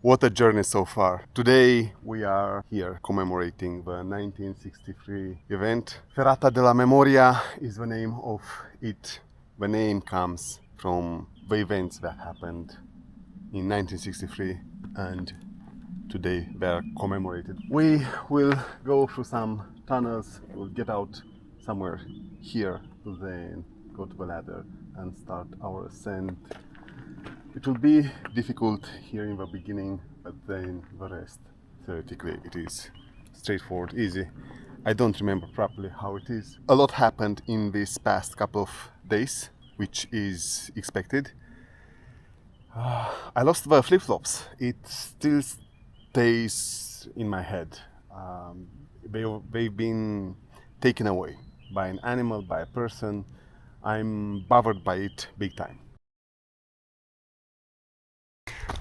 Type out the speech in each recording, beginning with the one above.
What a journey so far. Today we are here commemorating the 1963 event. Ferrata della Memoria is the name of it. The name comes from the events that happened in 1963 and today they are commemorated. We will go through some tunnels, we'll get out somewhere here to then go to the ladder and start our ascent. It will be difficult here in the beginning, but then the rest, theoretically, it is straightforward, easy. I don't remember properly how it is. A lot happened in this past couple of days, which is expected. I lost the flip-flops. It still stays in my head. They've been taken away by an animal, by a person. I'm bothered by it big time.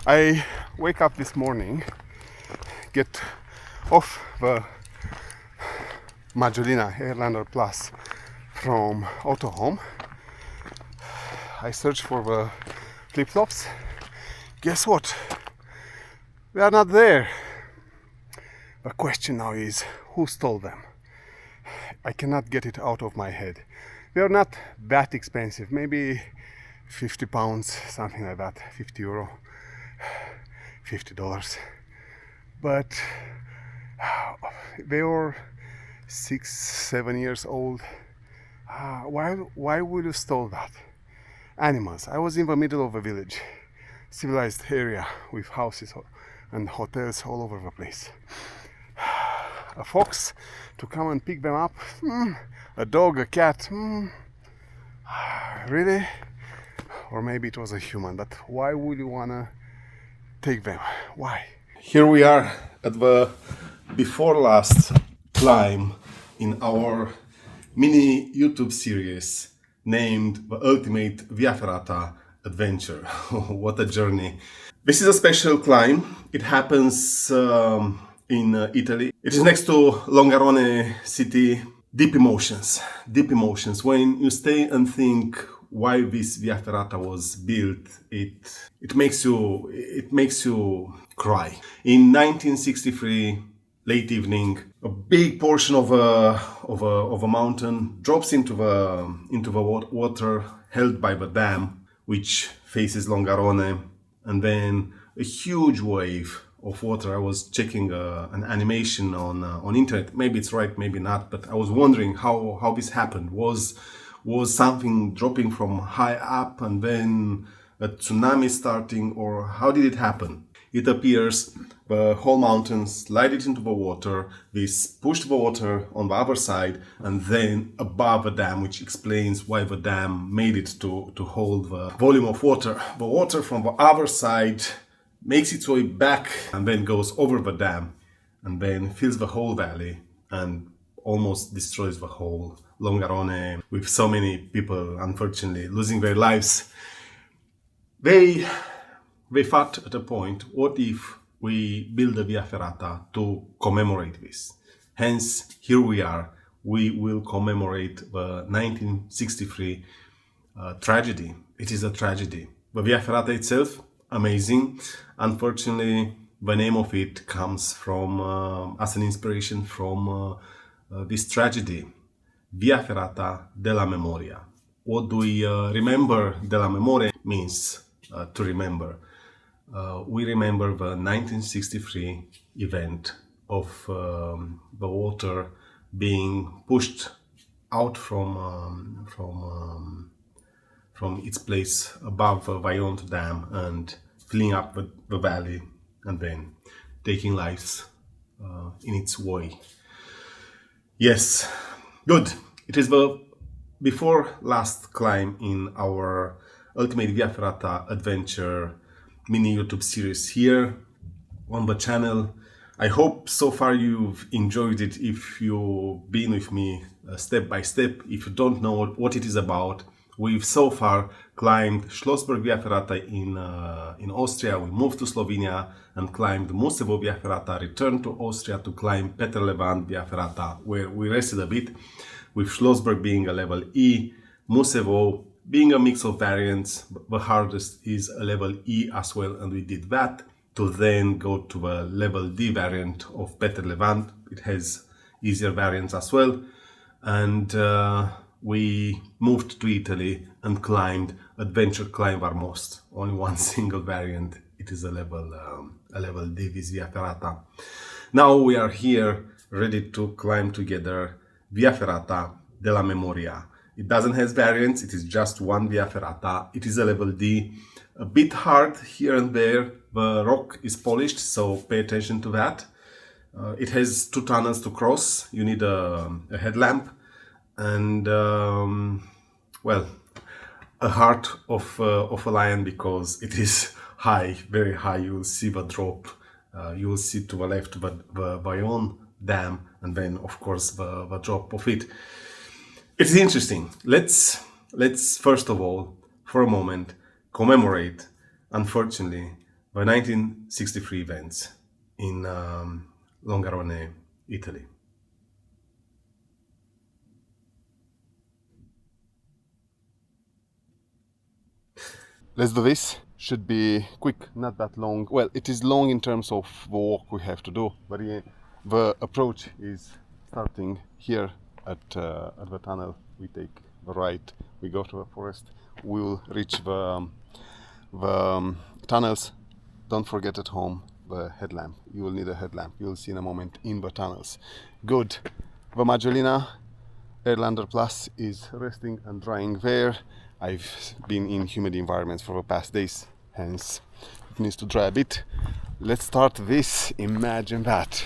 I wake up this morning, get off the Maggiolina Airlander Plus from Auto Home. I search for the flip-flops. Guess what? They are not there. The question now is, who stole them? I cannot get it out of my head. They are not that expensive, maybe 50 pounds, something like that, 50 euro. $50, but they were 6-7 years old. Why would you stole that? Animals. I was in the middle of a village, civilized area with houses and hotels all over the place. A fox to come and pick them up? A dog, a cat? Really? Or maybe it was a human, but why would you wanna take them? Why? Here we are at the before last climb in our mini YouTube series named The Ultimate Via Ferrata Adventure. What a journey. This is a special climb. It happens in Italy. It is next to Longarone city. Deep emotions. Deep emotions. When you stay and think why this Via Ferrata was built, it makes you cry. In 1963, late evening, a big portion of a mountain drops into the water held by the dam, which faces Longarone, and then a huge wave of water. I was checking an animation on internet. Maybe it's right, maybe not, but I was wondering how this happened. Was something dropping from high up and then a tsunami starting, or how did it happen? It appears the whole mountain slided into the water. This pushed the water on the other side and then above the dam, which explains why the dam made it to hold the volume of water. The water from the other side makes its way back and then goes over the dam and then fills the whole valley and almost destroys the whole Longarone, with so many people unfortunately losing their lives. They thought at a point, what if we build a Via Ferrata to commemorate this? Hence, here we are. We will commemorate the 1963 tragedy. It is a tragedy. The Via Ferrata itself, amazing. Unfortunately, the name of it comes from, as an inspiration from this tragedy. Via Ferrata della Memoria. What do we remember? Della Memoria means to remember. We remember the 1963 event of the water being pushed out from its place above the Vajont Dam and filling up the valley and then taking lives in its way. Yes. Good. It is the before last climb in our Ultimate Via Ferrata Adventure mini YouTube series here on the channel. I hope so far you've enjoyed it. If you've been with me step by step, if you don't know what it is about, we've so far climbed Schlossberg Via Ferrata in Austria. We moved to Slovenia and climbed Musevo Via Ferrata, returned to Austria to climb Peterlevand Via Ferrata, where we rested a bit, with Schlossberg being a level E, Musevo being a mix of variants. The hardest is a level E as well, and we did that. to then go to a level D variant of Better Levant. It has easier variants as well. And we moved to Italy and climbed Adventure Climb our most. Only one single variant. It is a level D with Via Ferrata. Now we are here ready to climb together Via Ferrata della Memoria. It doesn't have variants, it is just one Via Ferrata. It is a level D, a bit hard here and there. The rock is polished, so pay attention to that. It has 2 tunnels to cross. You need a headlamp and, well, a heart of a lion, because it is high, very high. You will see the drop. You will see to the left the Vajont Dam, and then of course the drop of it. It's interesting. Let's first of all, for a moment, commemorate, unfortunately, the 1963 events in Longarone, Italy. Let's do this. Should be quick, not that long. Well, it is long in terms of the walk we have to do, but the approach is starting here at the tunnel. We take the right, we go to the forest, we will reach the tunnels. Don't forget at home the headlamp. You will need a headlamp. You will see in a moment in the tunnels. Good. The Maggiolina Airlander Plus is resting and drying there. I've been in humid environments for the past days, hence it needs to dry a bit. Let's start this. Imagine that.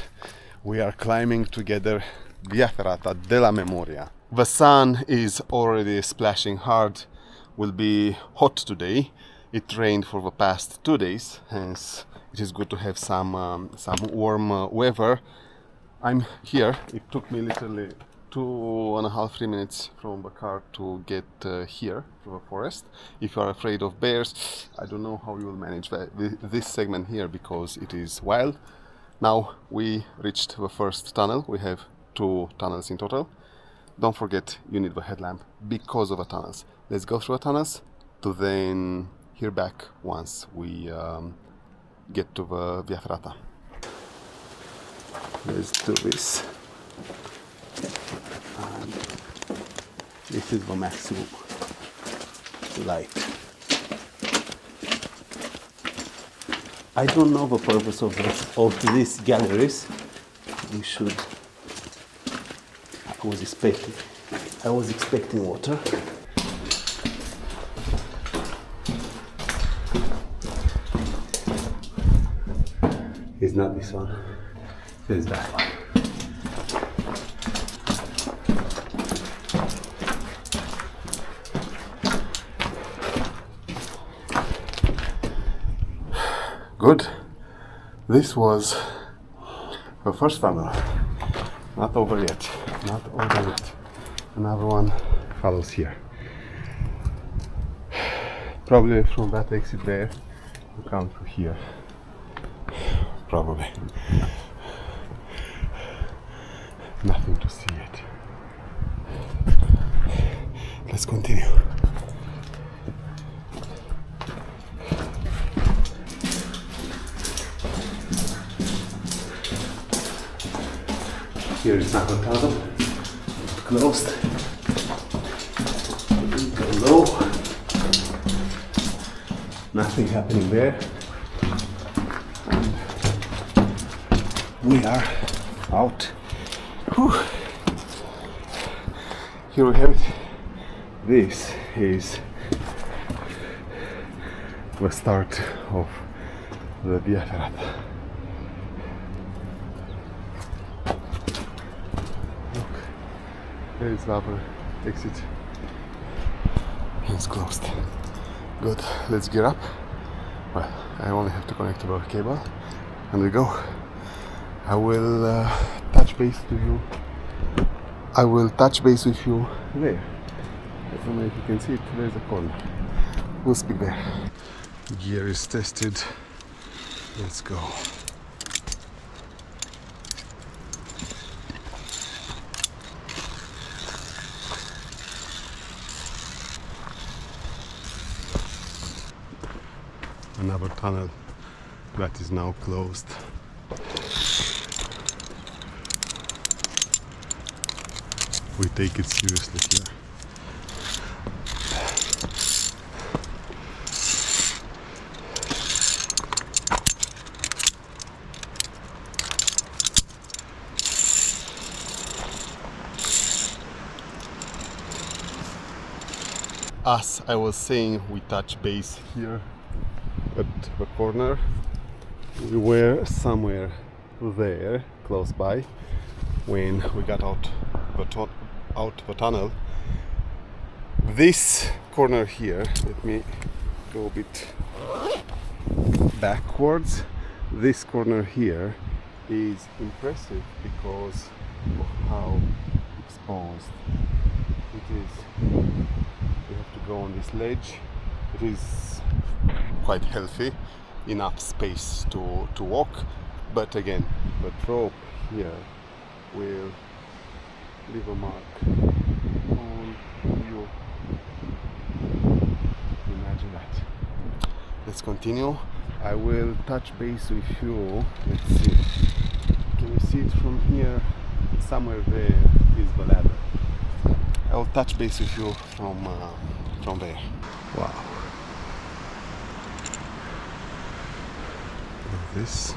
We are climbing together Via Ferrata della Memoria. The sun is already splashing hard. Will be hot today. It rained for the past 2 days, hence it is good to have some warm weather. I'm here. It took me literally 2.5-3 minutes from the car to get here to the forest. If you are afraid of bears, I don't know how you will manage this segment here, because it is wild. Now we reached the first tunnel. We have 2 tunnels in total. Don't forget, you need the headlamp because of the tunnels. Let's go through the tunnels to then hear back once we get to the Via Ferrata. Let's do this. And this is the maximum light. I don't know the purpose of these galleries. We should. I was expecting water. It's not this one. It's that one. Good. This was the first tunnel. Not over yet. Not over yet. Another one follows here. Probably from that exit there, you come through here. Probably. Nothing to see yet. Let's continue. Here is another tunnel, closed. Go low. Nothing happening there. And we are out. Whew. Here we have it. This is the start of the Via Ferrata. There is the upper exit. It's closed. Good. Let's gear up. Well, I only have to connect to the cable, and we go. I will touch base with you. I will touch base with you there. I don't know if you can see it. There's a corner. We'll speak there. Gear is tested. Let's go. Another tunnel that is now closed. We take it seriously here. As I was saying, we touch base here at the corner. We were somewhere there, close by, when we got out the tunnel. This corner here, let me go a bit backwards. This corner here is impressive because of how exposed it is. We have to go on this ledge. It is quite healthy, enough space to walk, but again, the drop here will leave a mark on you. Imagine that. Let's continue. I will touch base with you. Let's see. Can you see it from here? Somewhere there is the ladder. I will touch base with you from there. Wow. This.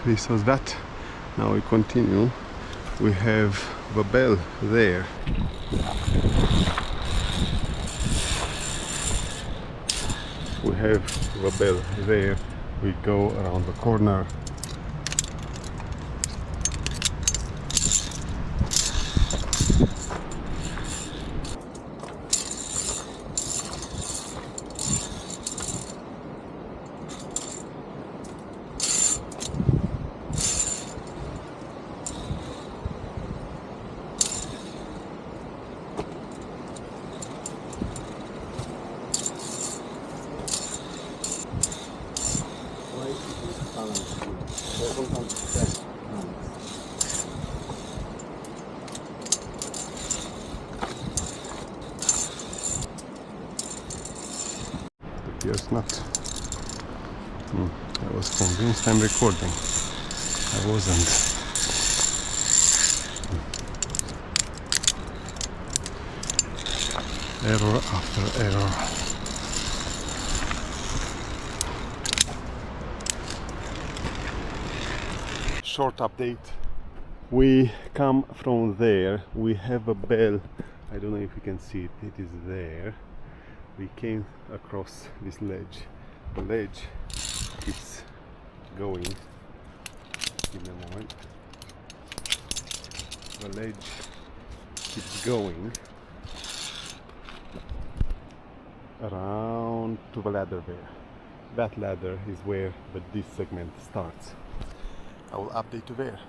This was that. Now we continue. We have the bell there. We have the bell there. We go around the corner. Appears not. I was convinced I'm recording. I wasn't. Error after error. Short update. We come from there. We have a bell. I don't know if you can see it. It is there. We came across this ledge. The ledge is going. Give me a moment. The ledge keeps going around to the ladder there. That ladder is where this segment starts. I will update you there.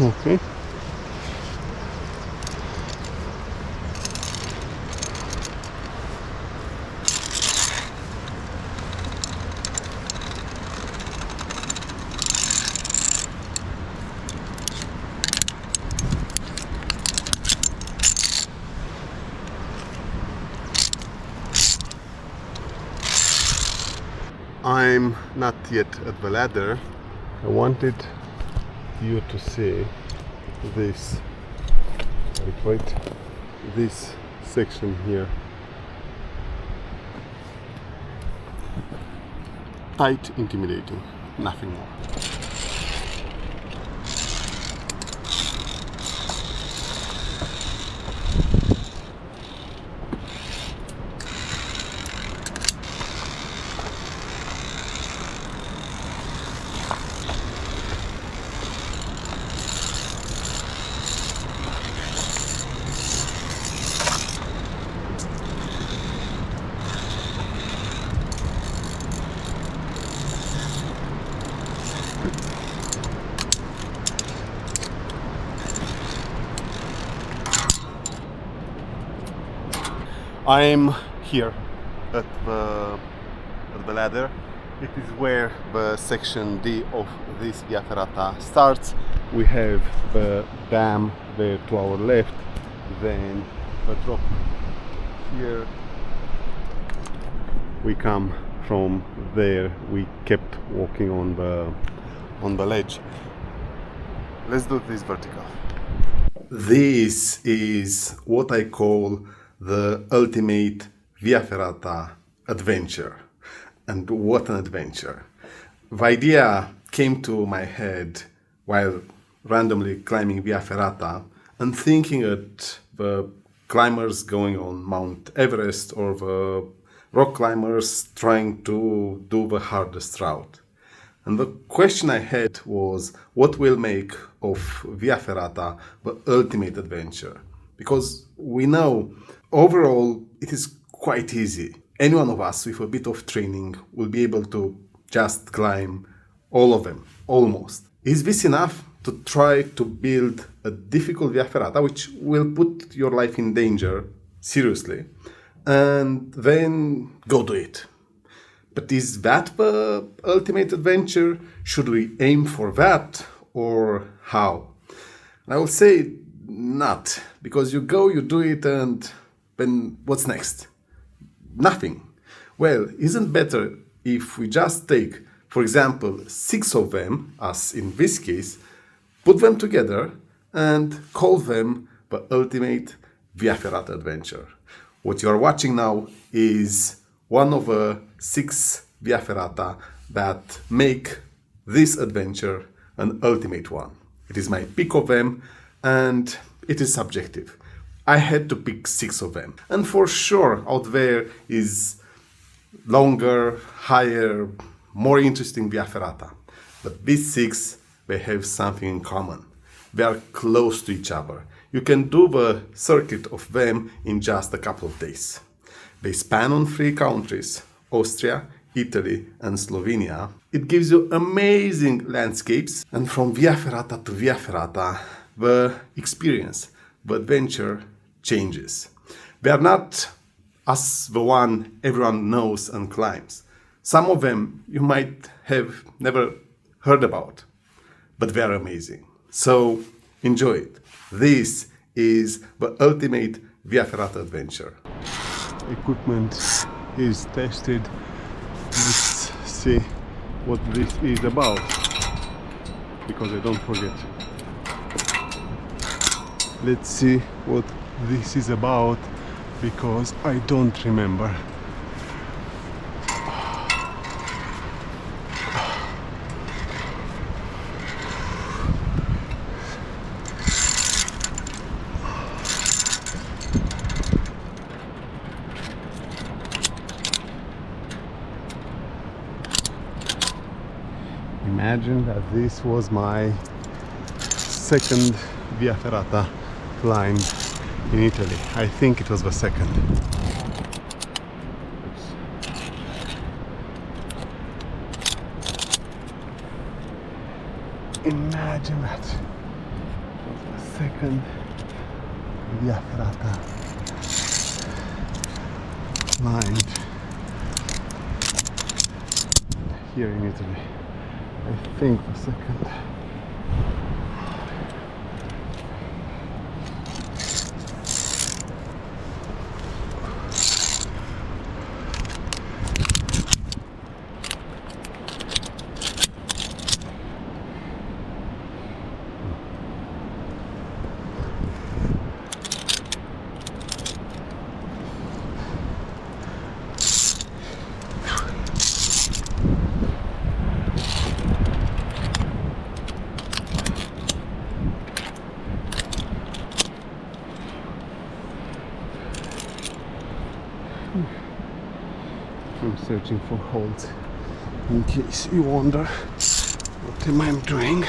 Okay. I'm not yet at the ladder. I wanted you to see this, wait, this section here. Tight, intimidating, nothing more. I'm here at the ladder. It is where the section D of this Via Ferrata starts. We have the dam there to our left, then the drop here. We come from there. We kept walking on the ledge. Let's do this vertical. This is what I call the ultimate Via Ferrata adventure. And what an adventure. The idea came to my head while randomly climbing Via Ferrata and thinking at the climbers going on Mount Everest or the rock climbers trying to do the hardest route. And the question I had was, what will make of Via Ferrata the ultimate adventure? Because we know overall it is quite easy. Any one of us with a bit of training will be able to just climb all of them, almost. Is this enough to try to build a difficult Via Ferrata, which will put your life in danger, seriously, and then go do it? But is that the ultimate adventure? Should we aim for that, or how? I will say not, because you go, you do it, and then what's next? Nothing. Well, isn't better if we just take, for example, 6 of them, as in this case, put them together and call them the ultimate Via Ferrata adventure. What you are watching now is one of the 6 Via Ferrata that make this adventure an ultimate one. It is my pick of them, and it is subjective. I had to pick 6 of them. And for sure, out there is longer, higher, more interesting Via Ferrata. But these 6, they have something in common. They are close to each other. You can do the circuit of them in just a couple of days. They span on 3 countries, Austria, Italy, and Slovenia. It gives you amazing landscapes, and from Via Ferrata to Via Ferrata, the experience, the adventure changes. They are not as the one everyone knows and climbs. Some of them you might have never heard about, but they are amazing. So enjoy it. This is the ultimate Via Ferrata adventure. Equipment is tested. Let's see what this is about, because I don't forget. Let's see what this is about, because I don't remember. Imagine that this was my second Via Ferrata climb in Italy. I think it was the second. Imagine that. It was the second Via Ferrata climbed here in Italy. I think the second. I'm searching for holes in case you wonder what am I doing.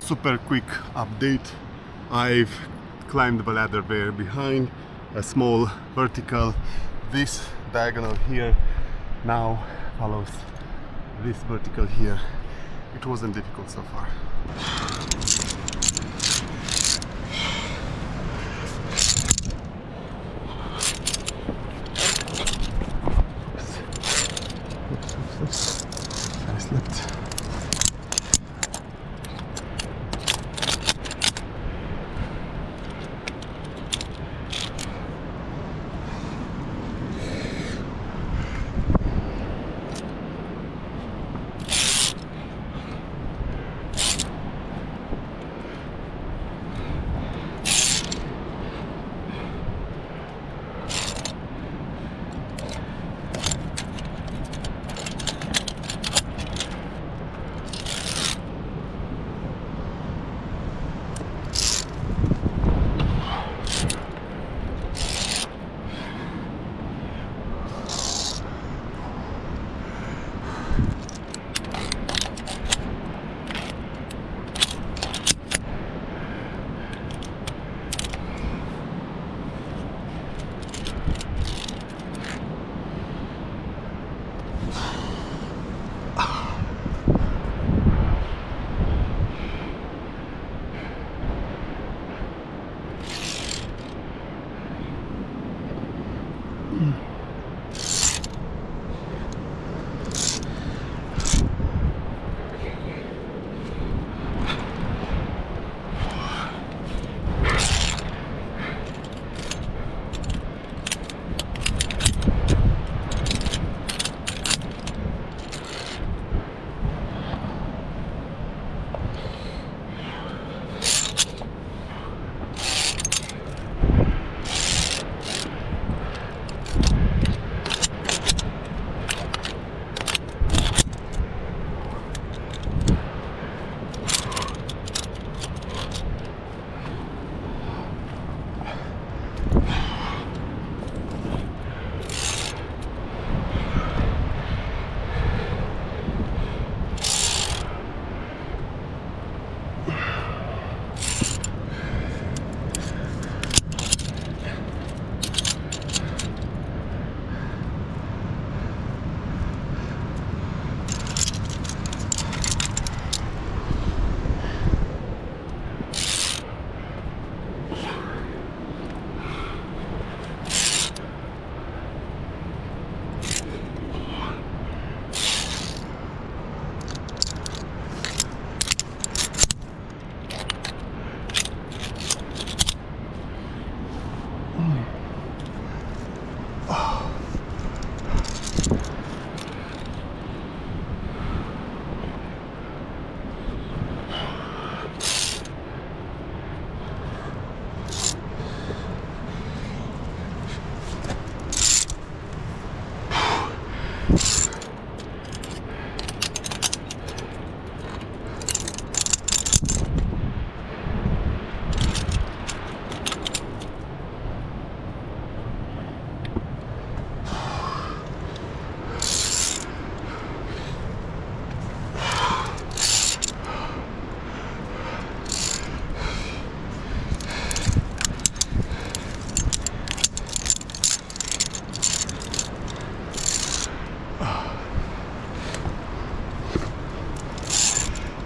Super quick update. I've climbed the ladder there behind, a small vertical. This diagonal here now follows this vertical here. It wasn't difficult so far. Oops. I slipped.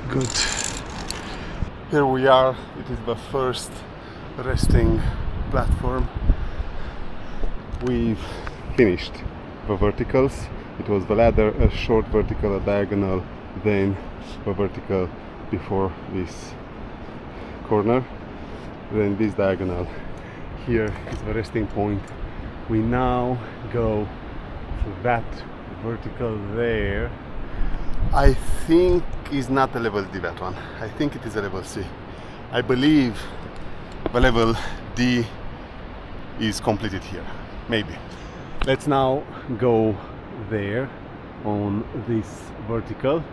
Good. Here we are. It is the first resting platform. We've finished the verticals. It was the ladder, a short vertical, a diagonal, then a vertical before this corner, then this diagonal. Here is the resting point We now go to that vertical there. I think it's not a level D, that one. I think it is a level C. I believe the level D is completed here. Maybe. Let's now go there on this vertical.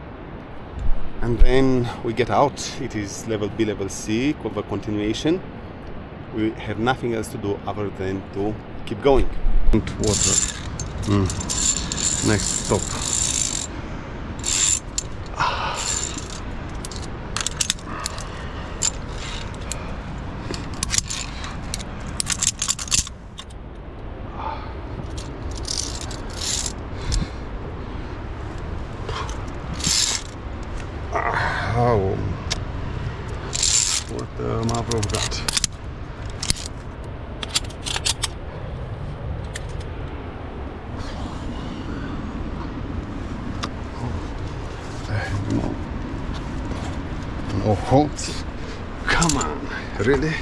And then we get out. It is level B, level C, cover continuation. We have nothing else to do other than to keep going. Water. Next stop. Oh, what the mother of God. No halt. Come on, really?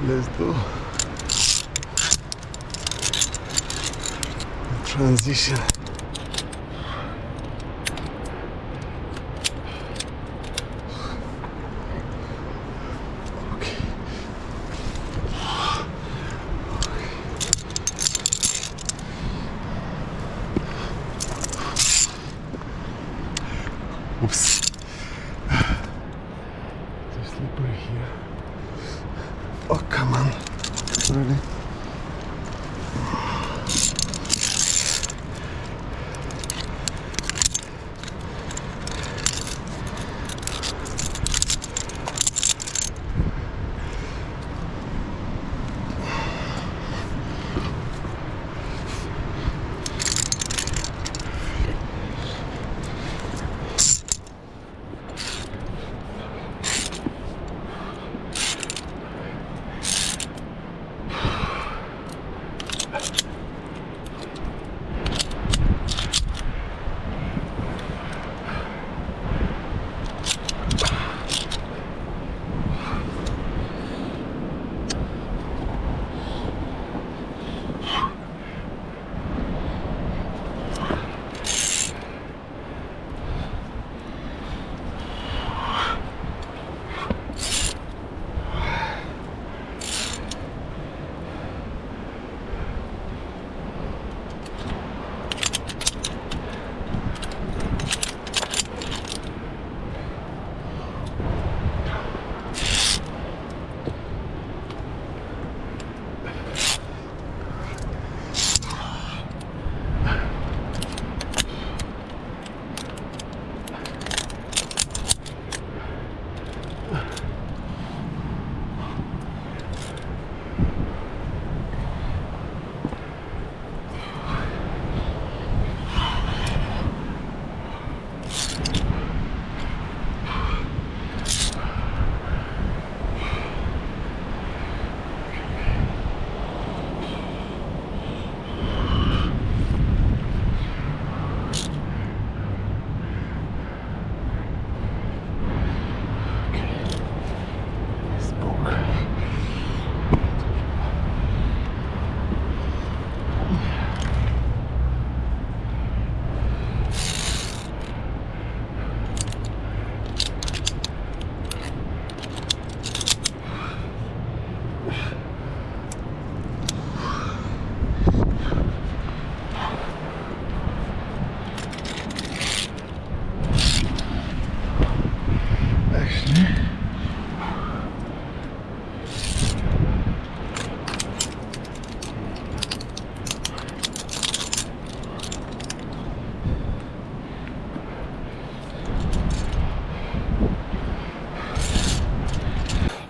Let's do the transition. Okay. Oops. Too slippery here. Oh, come on. Really?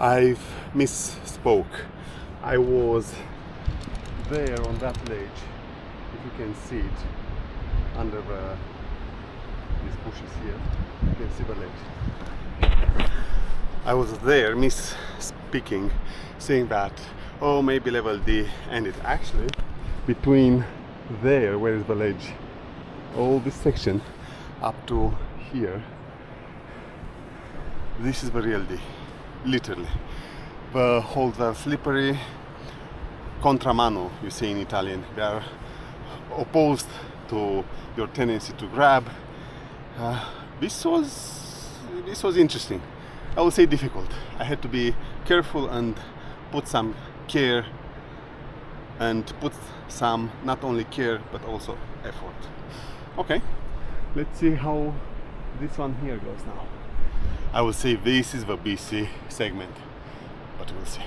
I've misspoke. I was there on that ledge, if you can see it, under these bushes here. You can see the ledge. I was there misspeaking, saying that, oh, maybe level D, and it actually between there, where is the ledge, all this section up to here, this is the real D, literally. The holes are slippery, contramano, you say in Italian. They are opposed to your tendency to grab. This was interesting. I would say difficult. I had to be careful and put some care, and put some not only care but also effort. Okay, let's see how this one here goes now. I would say this is the BC segment, but we'll see.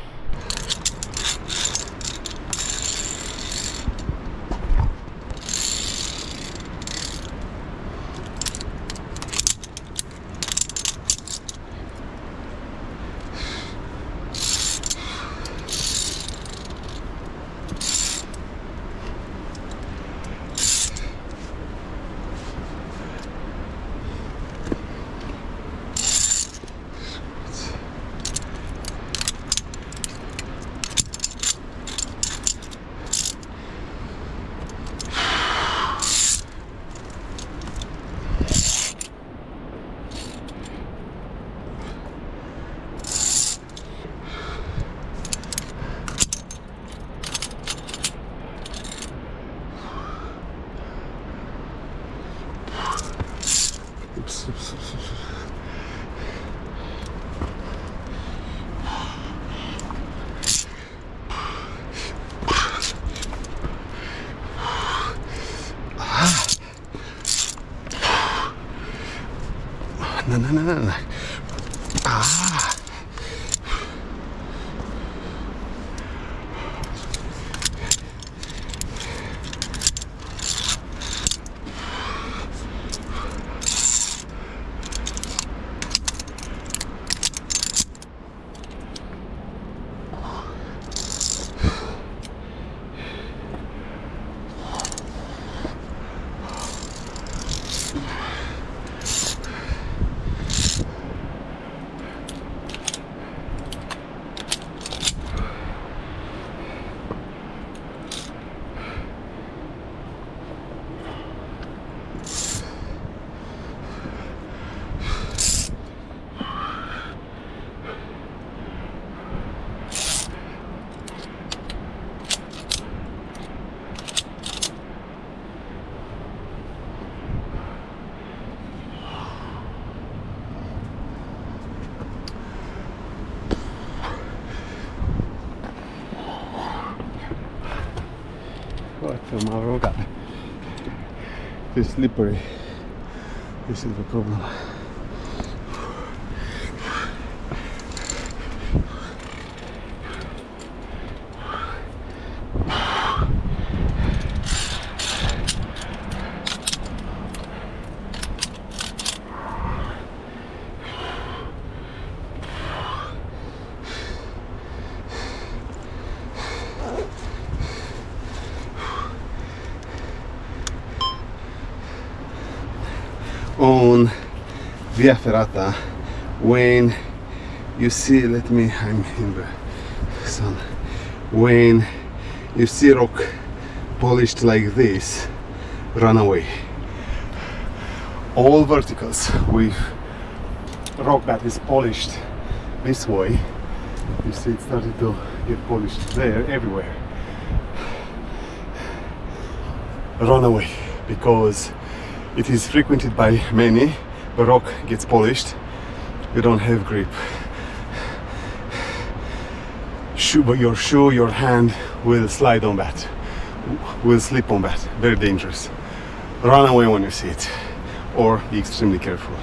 No. Ah. What the Maroga? It's slippery. This is the problem. On Via Ferrata, when you see, I'm in the sun, when you see rock polished like this, run away. All verticals with rock that is polished this way, you see it started to get polished there, everywhere. Run away, because it is frequented by many. The rock gets polished, you don't have grip. Your shoe, your hand will slide on that, will slip on that. Very dangerous. Run away when you see it, or be extremely careful.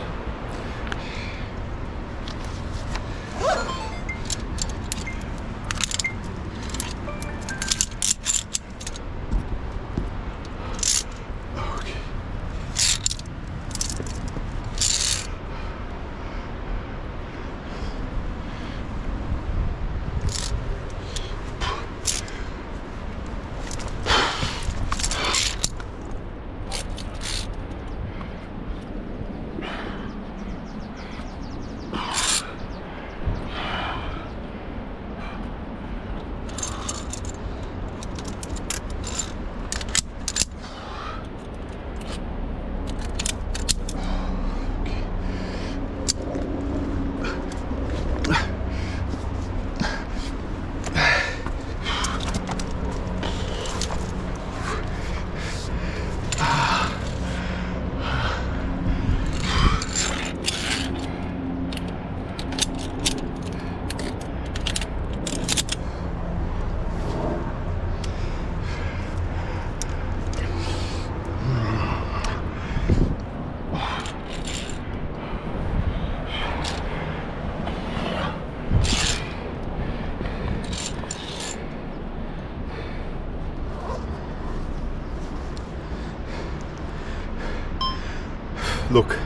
Look,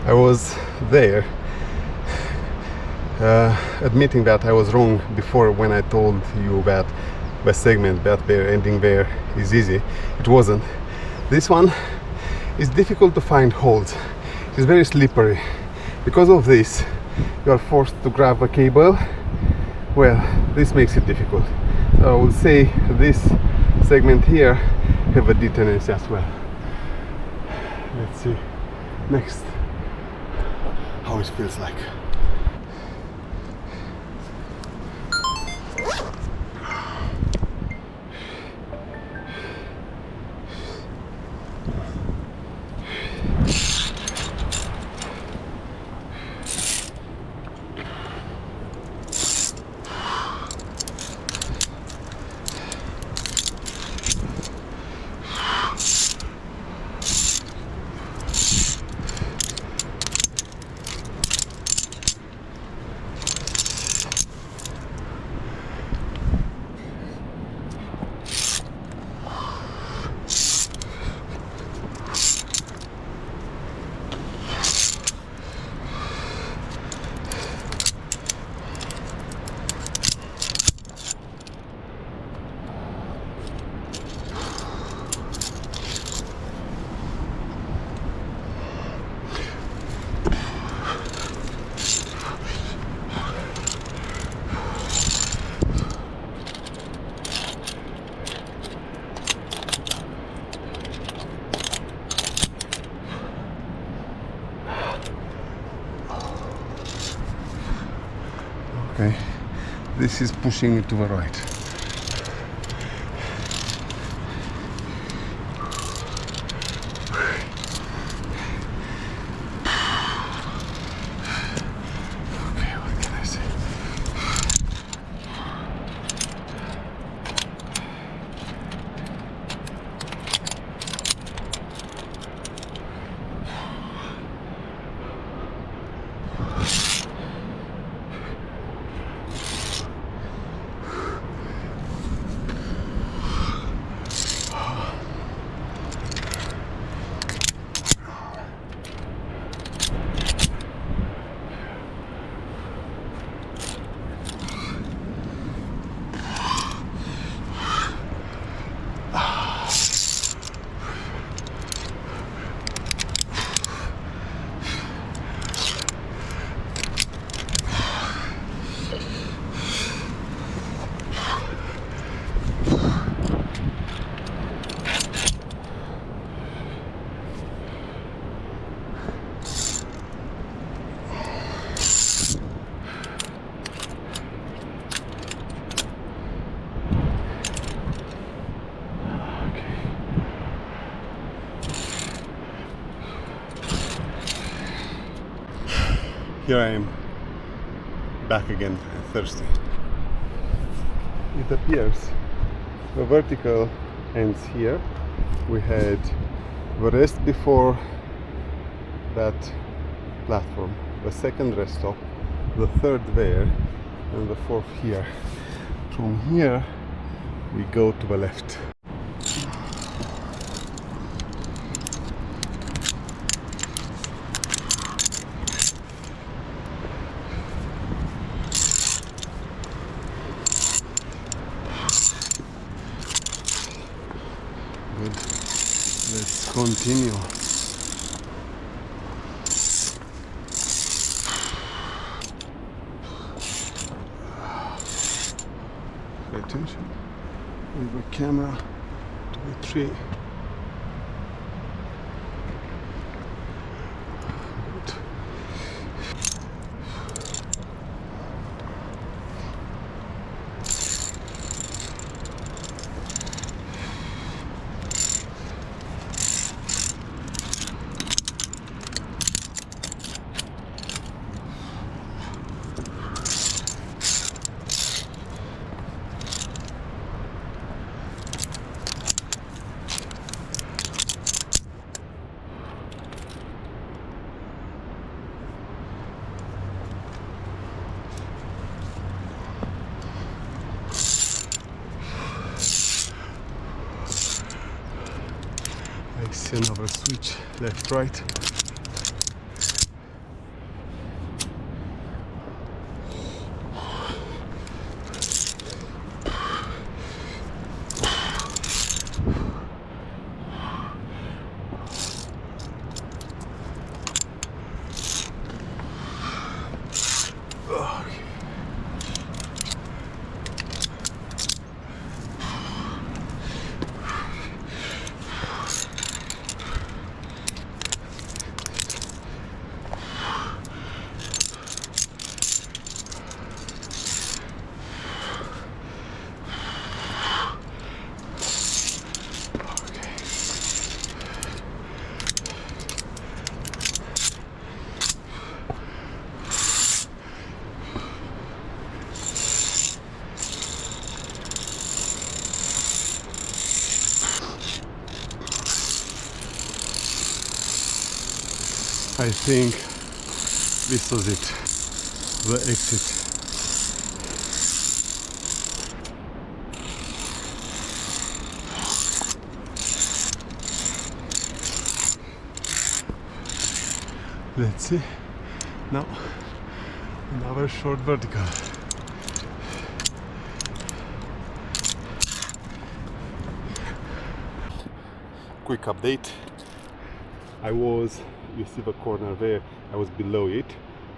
I was there admitting that I was wrong before when I told you that the segment that there ending there is easy. It wasn't. This one is difficult to find holds. It's very slippery. Because of this, you are forced to grab a cable. Well, this makes it difficult. So I would say this segment here have a deterrence as well. Let's see next how it feels like. Okay, this is pushing me to the right. Okay, what can I say? Here I am, back again, thirsty. It appears the vertical ends here. We had the rest before that platform, the second rest stop, the third there, and the fourth here. From here, we go to the left. Good. Let's continue. Pay attention with the camera to the tree. Good. I see another switch, left, right. I think this was it, the exit. Let's see. Now, another short vertical. Quick update. You see the corner there, I was below it.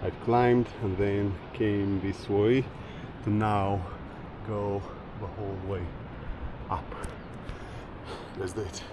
I climbed and then came this way to now go the whole way up. Let's do it.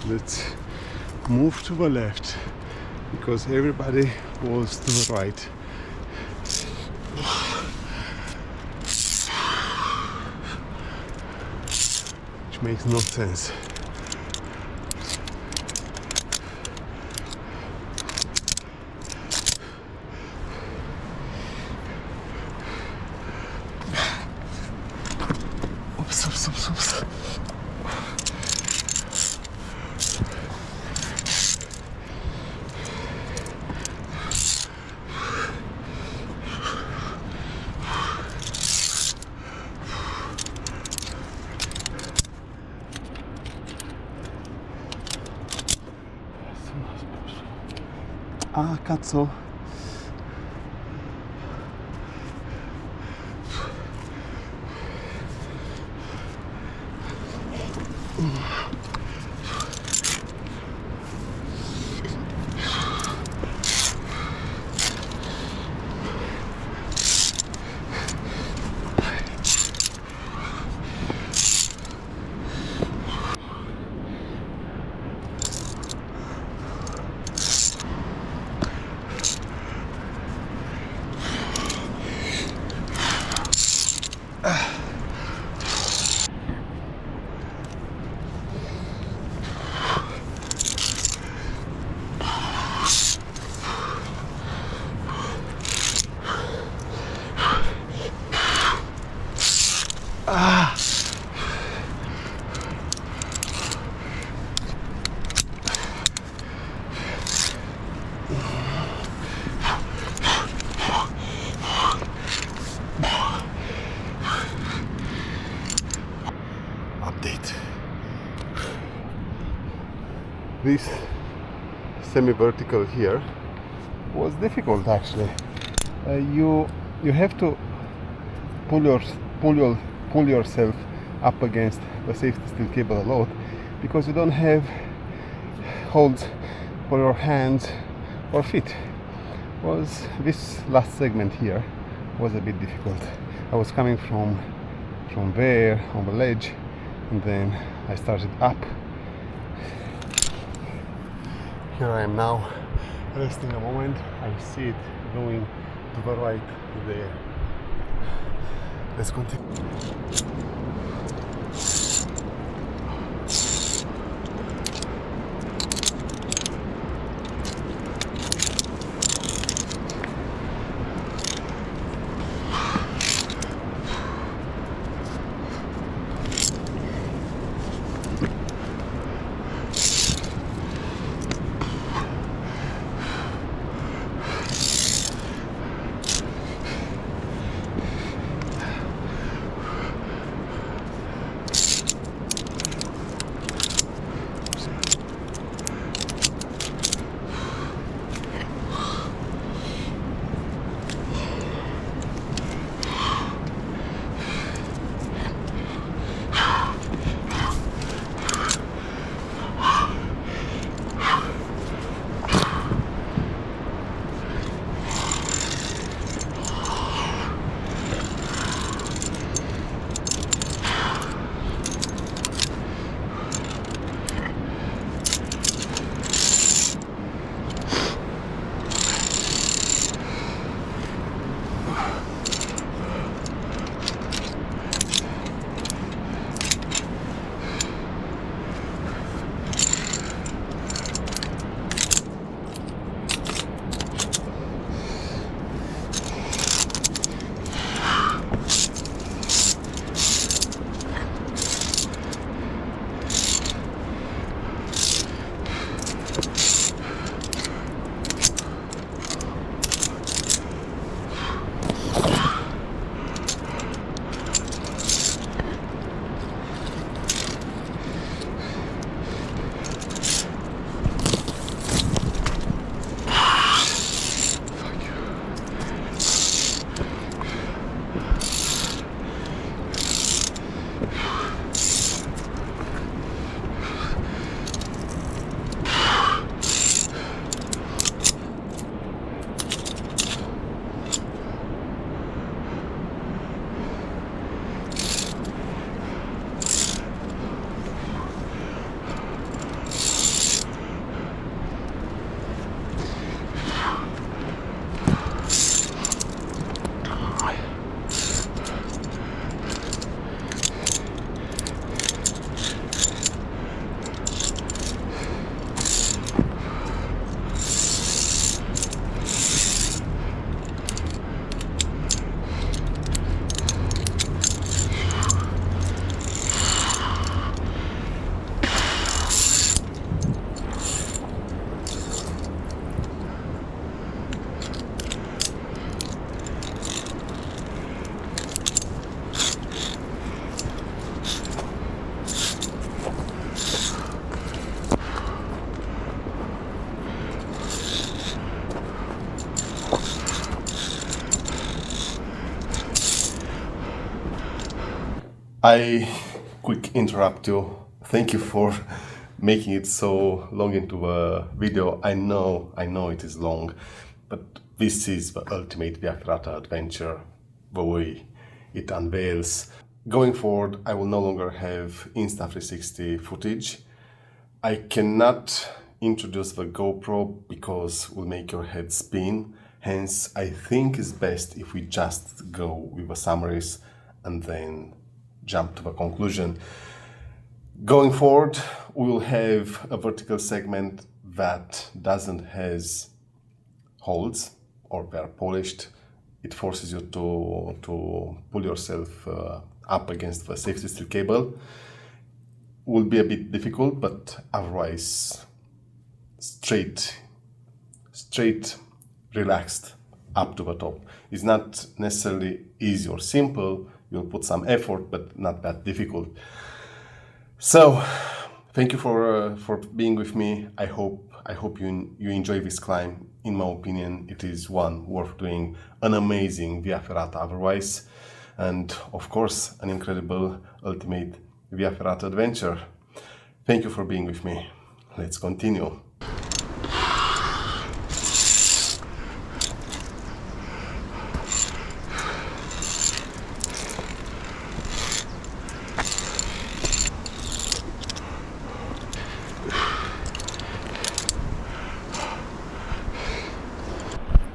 Let's move to the left because everybody was to the right. Which makes no sense. Oops. Ah, cazzo. Update. This semi-vertical here was difficult actually. You have to pull yourself up against the safety steel cable a lot because you don't have holds for your hands or feet. This last segment here was a bit difficult. I was coming from there on the ledge, and then I started up. Here I am now, resting a moment. I see it going to the right there. Let's continue. I quick interrupt you. Thank you for making it so long into the video. I know it is long, but this is the ultimate Via Ferrata adventure, the way it unveils. Going forward, I will no longer have Insta360 footage. I cannot introduce the GoPro because it will make your head spin. Hence, I think it's best if we just go with the summaries and then jump to the conclusion. Going forward, we will have a vertical segment that doesn't has holes or they're polished. It forces you to pull yourself up against the safety steel cable. Will be a bit difficult, but otherwise straight, relaxed up to the top. It's not necessarily easy or simple. You'll put some effort, but not that difficult. So, thank you for being with me. I hope you enjoy this climb. In my opinion, it is one worth doing, an amazing Via Ferrata otherwise, and of course, an incredible ultimate Via Ferrata adventure. Thank you for being with me. Let's continue.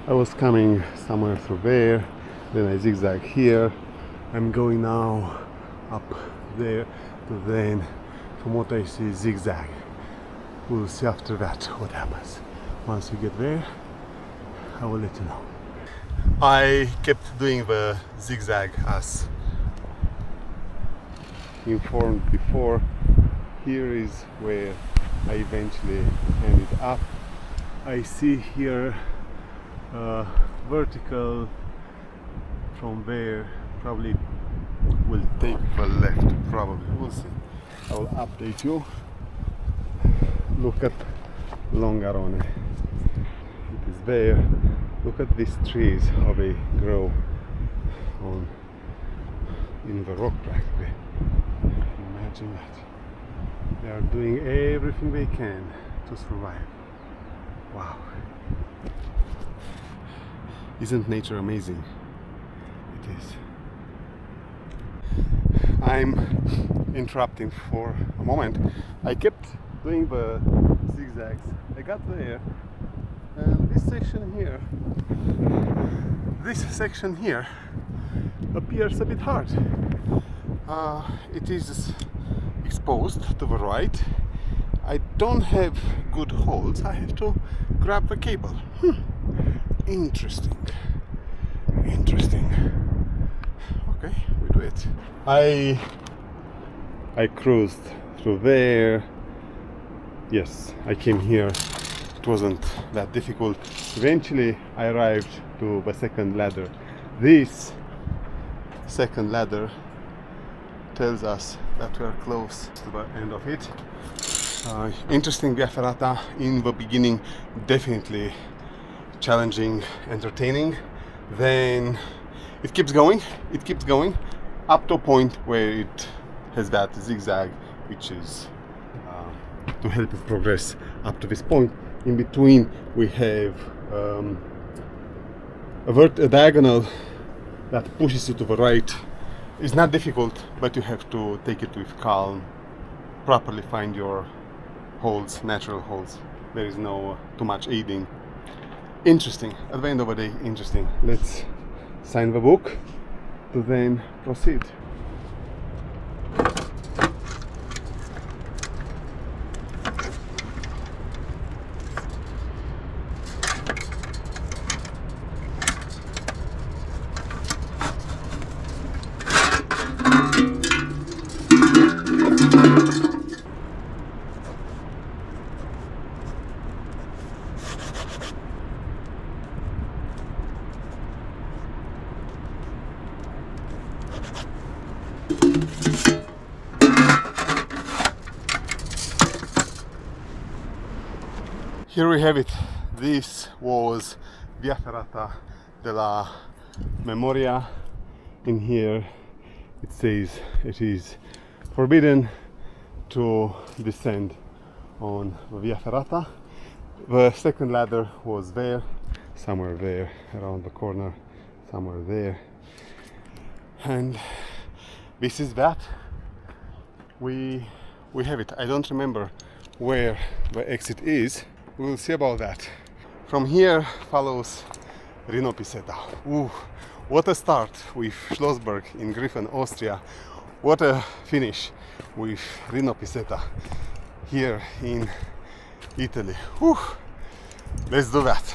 I was coming somewhere through there, then I zigzag here. I'm going now up there to then, from what I see, zigzag. We'll see after that what happens. Once we get there, I will let you know. I kept doing the zigzag as informed before. Here is where I eventually ended up. I see here vertical. From there probably will take the left, probably, we'll see. I will update you. Look at Longarone, it is there. Look at these trees, how they grow on in the rock practically. Imagine that. They are doing everything they can to survive. Wow. Isn't nature amazing? It is. I'm interrupting for a moment. I kept doing the zigzags. I got there, and this section here appears a bit hard. It is exposed to the right. I don't have good holds. I have to grab the cable. Interesting. Okay, we do it. I cruised through there. Yes, I came here. It wasn't that difficult. Eventually, I arrived to the second ladder. This second ladder tells us that we are close to the end of it. Interesting Via Ferrata in the beginning, definitely challenging, entertaining. Then it keeps going up to a point where it has that zigzag, which is to help it progress up to this point. In between we have a diagonal that pushes you to the right. It's not difficult, but you have to take it with calm, properly find your holds, natural holds. There is no too much aiding. Interesting, at the end of the day, interesting. Let's sign the book to then proceed. Here we have it. This was Via Ferrata della Memoria. In here it says it is forbidden to descend on Via Ferrata. The second ladder was there, somewhere there, around the corner, somewhere there. And this is that. We have it. I don't remember where the exit is. We'll see about that. From here follows Rinopiseta. Ooh, what a start with Schlossberg in Griffen, Austria. What a finish with Rinopiseta here in Italy. Whew. Let's do that.